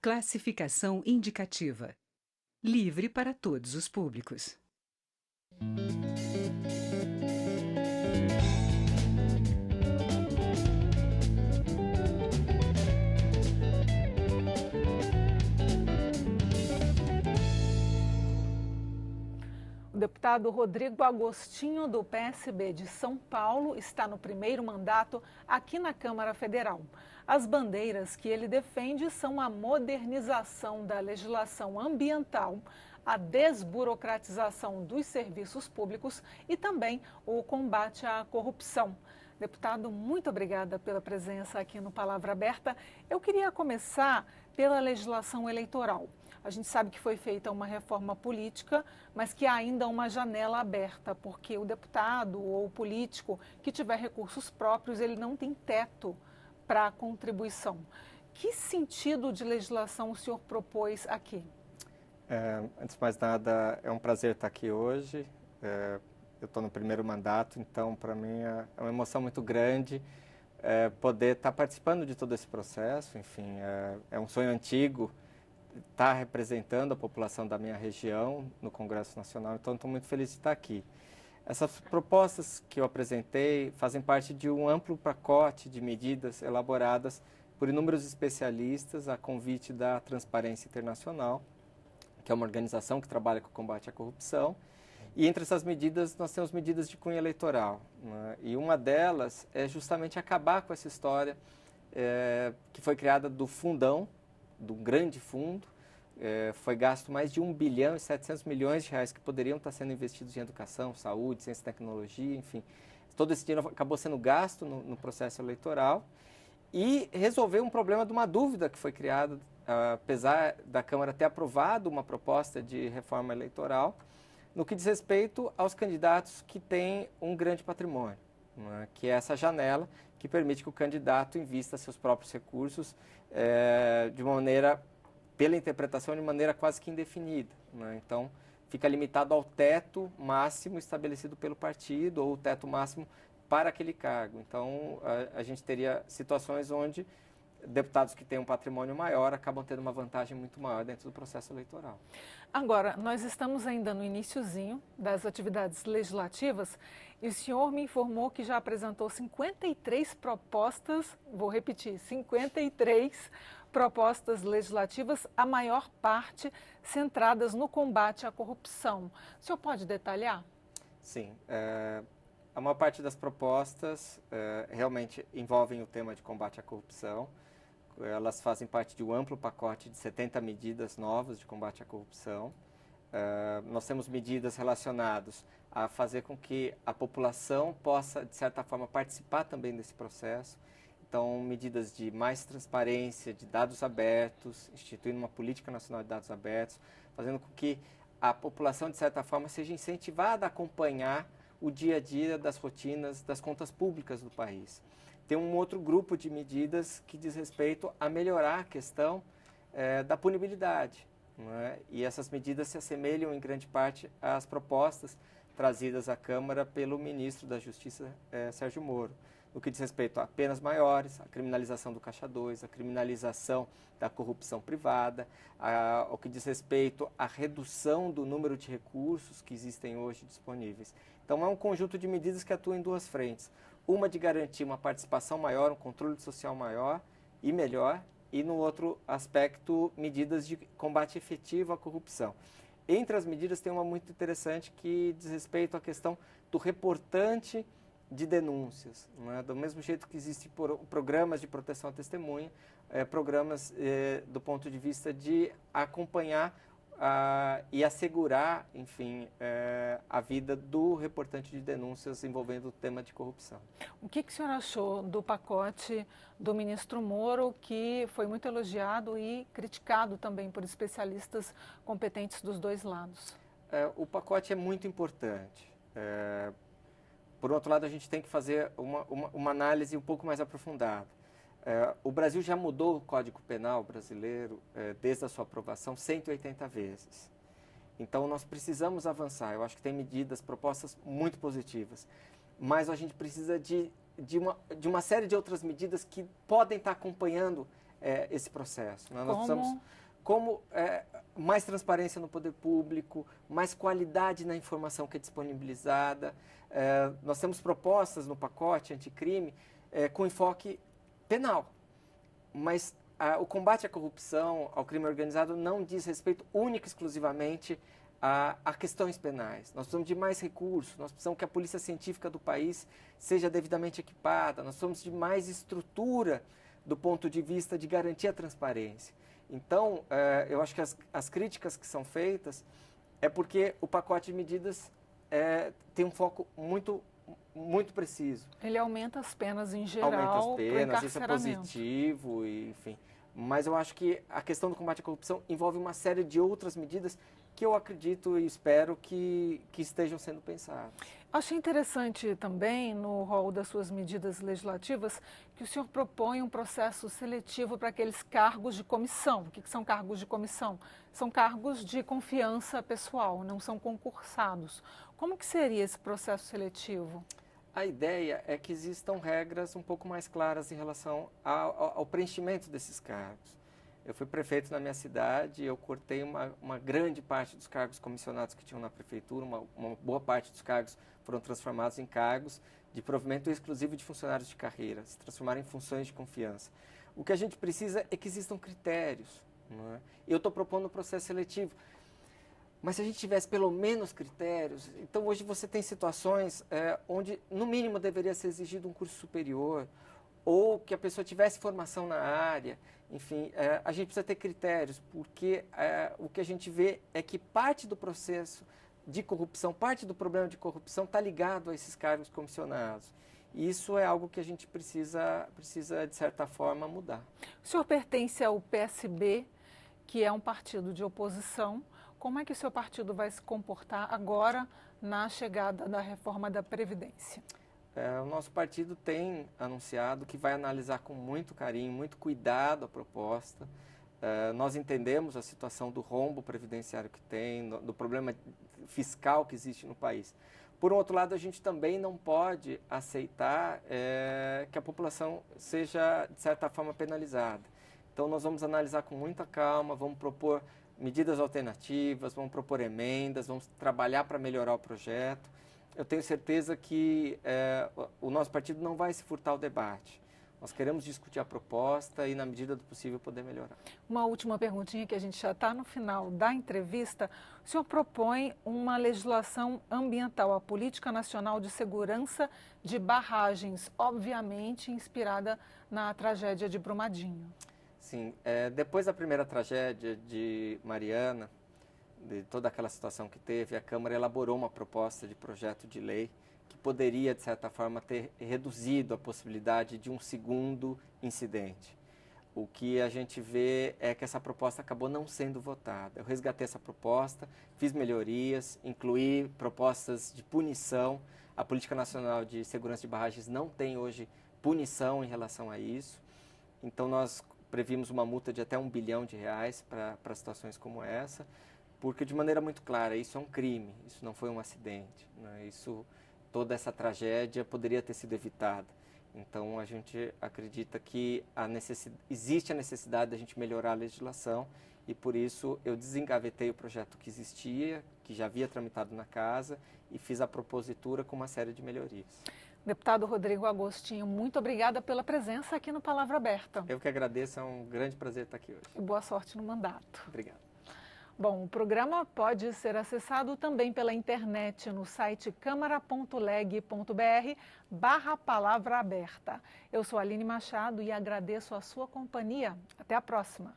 Classificação indicativa. Livre para todos os públicos. O deputado Rodrigo Agostinho, do PSB de São Paulo, está no primeiro mandato aqui na Câmara Federal. As bandeiras que ele defende são a modernização da legislação ambiental, a desburocratização dos serviços públicos e também o combate à corrupção. Deputado, muito obrigada pela presença aqui no Palavra Aberta. Eu queria começar pela legislação eleitoral. A gente sabe que foi feita uma reforma política, mas que há ainda uma janela aberta, porque o deputado ou o político que tiver recursos próprios, ele não tem teto para contribuição. Que sentido de legislação o senhor propôs aqui? Antes de mais nada, é um prazer estar aqui hoje. Eu estou no primeiro mandato, então para mim é uma emoção muito grande poder estar participando de todo esse processo. Enfim, é um sonho antigo estar representando a população da minha região no Congresso Nacional, então estou muito feliz de estar aqui. Essas propostas que eu apresentei fazem parte de um amplo pacote de medidas elaboradas por inúmeros especialistas a convite da Transparência Internacional, que é uma organização que trabalha com o combate à corrupção. E entre essas medidas, nós temos medidas de cunho eleitoral, né? E uma delas é justamente acabar com essa história que foi criada do fundão, do grande fundo. Foi gasto mais de 1 bilhão e 700 milhões de reais que poderiam estar sendo investidos em educação, saúde, ciência e tecnologia, enfim. Todo esse dinheiro acabou sendo gasto no processo eleitoral e resolveu um problema de uma dúvida que foi criada, apesar da Câmara ter aprovado uma proposta de reforma eleitoral, no que diz respeito aos candidatos que têm um grande patrimônio, né, que é essa janela que permite que o candidato invista seus próprios recursos de uma maneira, pela interpretação, de maneira quase que indefinida, né? Então, fica limitado ao teto máximo estabelecido pelo partido ou o teto máximo para aquele cargo. Então, a gente teria situações onde deputados que têm um patrimônio maior acabam tendo uma vantagem muito maior dentro do processo eleitoral. Agora, nós estamos ainda no iniciozinho das atividades legislativas e o senhor me informou que já apresentou 53 propostas, vou repetir, 53 propostas legislativas, a maior parte centradas no combate à corrupção. O senhor pode detalhar? Sim. A maior parte das propostas realmente envolvem o tema de combate à corrupção. Elas fazem parte de um amplo pacote de 70 medidas novas de combate à corrupção. Nós temos medidas relacionadas a fazer com que a população possa, de certa forma, participar também desse processo. Então, medidas de mais transparência, de dados abertos, instituindo uma política nacional de dados abertos, fazendo com que a população, de certa forma, seja incentivada a acompanhar o dia a dia das rotinas das contas públicas do país. Tem um outro grupo de medidas que diz respeito a melhorar a questão da punibilidade, né? E essas medidas se assemelham em grande parte às propostas trazidas à Câmara pelo ministro da Justiça, Sérgio Moro, no que diz respeito a penas maiores, a criminalização do Caixa 2, a criminalização da corrupção privada, ao que diz respeito à redução do número de recursos que existem hoje disponíveis. Então, é um conjunto de medidas que atuam em duas frentes. Uma de garantir uma participação maior, um controle social maior e melhor, e no outro aspecto, medidas de combate efetivo à corrupção. Entre as medidas tem uma muito interessante que diz respeito à questão do reportante de denúncias, né? Do mesmo jeito que existem programas de proteção à testemunha, programas do ponto de vista de acompanhar e assegurar, enfim, a vida do reportante de denúncias envolvendo o tema de corrupção. O que o senhor achou do pacote do ministro Moro, que foi muito elogiado e criticado também por especialistas competentes dos dois lados? O pacote é muito importante. Por outro lado, a gente tem que fazer uma análise um pouco mais aprofundada. O Brasil já mudou o Código Penal brasileiro, desde a sua aprovação, 180 vezes. Então, nós precisamos avançar. Eu acho que tem medidas, propostas muito positivas. Mas a gente precisa de uma série de outras medidas que podem estar acompanhando esse processo. Né? Nós precisamos mais transparência no poder público, mais qualidade na informação que é disponibilizada. Nós temos propostas no pacote anticrime com enfoque penal, mas o combate à corrupção, ao crime organizado, não diz respeito única e exclusivamente a questões penais. Nós precisamos de mais recursos, nós precisamos que a polícia científica do país seja devidamente equipada, nós precisamos de mais estrutura do ponto de vista de garantir a transparência. Então, eu acho que as críticas que são feitas é porque o pacote de medidas tem um foco muito preciso. Ele aumenta as penas em geral. Aumenta as penas, isso é positivo, enfim. Mas eu acho que a questão do combate à corrupção envolve uma série de outras medidas que eu acredito e espero que estejam sendo pensadas. Achei interessante também, no rol das suas medidas legislativas, que o senhor propõe um processo seletivo para aqueles cargos de comissão. O que são cargos de comissão? São cargos de confiança pessoal, não são concursados. Como que seria esse processo seletivo? A ideia é que existam regras um pouco mais claras em relação ao preenchimento desses cargos. Eu fui prefeito na minha cidade, eu cortei uma grande parte dos cargos comissionados que tinham na prefeitura, uma boa parte dos cargos foram transformados em cargos de provimento exclusivo de funcionários de carreira, se transformaram em funções de confiança. O que a gente precisa é que existam critérios. Não é? Eu estou propondo um processo seletivo, mas se a gente tivesse pelo menos critérios, então hoje você tem situações onde no mínimo deveria ser exigido um curso superior, ou que a pessoa tivesse formação na área. Enfim, a gente precisa ter critérios, porque o que a gente vê é que parte do processo de corrupção, parte do problema de corrupção está ligado a esses cargos comissionados. E isso é algo que a gente precisa, de certa forma, mudar. O senhor pertence ao PSB, que é um partido de oposição. Como é que o seu partido vai se comportar agora na chegada da reforma da Previdência? O nosso partido tem anunciado que vai analisar com muito carinho, muito cuidado a proposta. Nós entendemos a situação do rombo previdenciário que tem, do problema fiscal que existe no país. Por um outro lado, a gente também não pode aceitar que a população seja, de certa forma, penalizada. Então, nós vamos analisar com muita calma, vamos propor medidas alternativas, vamos propor emendas, vamos trabalhar para melhorar o projeto. Eu tenho certeza que o nosso partido não vai se furtar ao debate. Nós queremos discutir a proposta e, na medida do possível, poder melhorar. Uma última perguntinha, que a gente já está no final da entrevista. O senhor propõe uma legislação ambiental, a Política Nacional de Segurança de Barragens, obviamente inspirada na tragédia de Brumadinho. Sim, depois da primeira tragédia de Mariana, de toda aquela situação que teve, a Câmara elaborou uma proposta de projeto de lei que poderia, de certa forma, ter reduzido a possibilidade de um segundo incidente. O que a gente vê é que essa proposta acabou não sendo votada. Eu resgatei essa proposta, fiz melhorias, incluí propostas de punição. A Política Nacional de Segurança de Barragens não tem hoje punição em relação a isso. Então, nós previmos uma multa de até R$1 bilhão para situações como essa, porque, de maneira muito clara, isso é um crime, isso não foi um acidente, né? Toda essa tragédia poderia ter sido evitada. Então, a gente acredita que existe a necessidade de a gente melhorar a legislação e, por isso, eu desengavetei o projeto que existia, que já havia tramitado na casa, e fiz a propositura com uma série de melhorias. Deputado Rodrigo Agostinho, muito obrigada pela presença aqui no Palavra Aberta. Eu que agradeço, é um grande prazer estar aqui hoje. E boa sorte no mandato. Obrigado. Bom, o programa pode ser acessado também pela internet no site câmara.leg.br/palavra aberta. Eu sou Aline Machado e agradeço a sua companhia. Até a próxima.